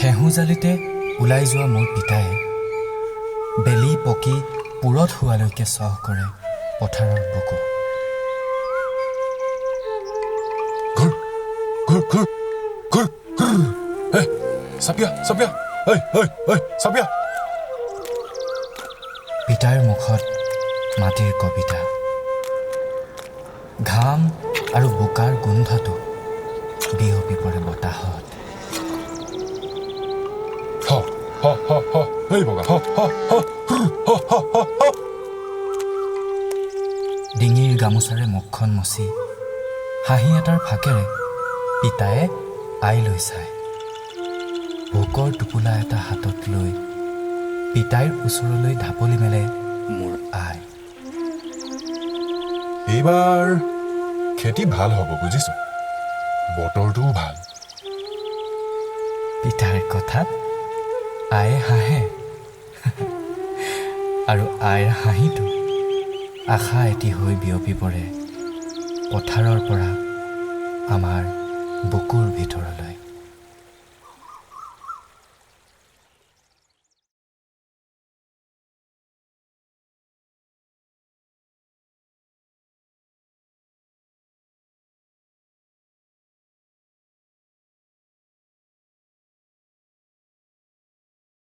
ঘেঁহুজালিতে ওলাই যোৱা মোৰ পিতায়ে বেলি পকি পুৰত হোৱালৈকে চহ কৰে পথাৰৰ বুকু। পিতাৰ মুখত মাটিৰ কবিতা, ঘাম আৰু বোকাৰ গোন্ধটো বিয়পি পৰে বতাহত। ডিঙিৰ গামোচাৰে মুখখন মচি হাঁহি এটাৰ ফাকেৰে পিতায়ে আইলৈ চায়। ভোকৰ টোপোলা এটা হাতত লৈ পিতাইৰ ওচৰলৈ ঢাপলি মেলে মোৰ আই। এইবাৰ খেতি ভাল হ'ব বুজিছো, বতৰটোও ভাল। পিতাৰ কথাত আয়ে হাঁহে আৰু আইৰ হাঁহিটো আশা এটি হৈ বিয়পি পৰে পথাৰৰ পৰা আমাৰ বুকুৰ ভিতৰলৈ।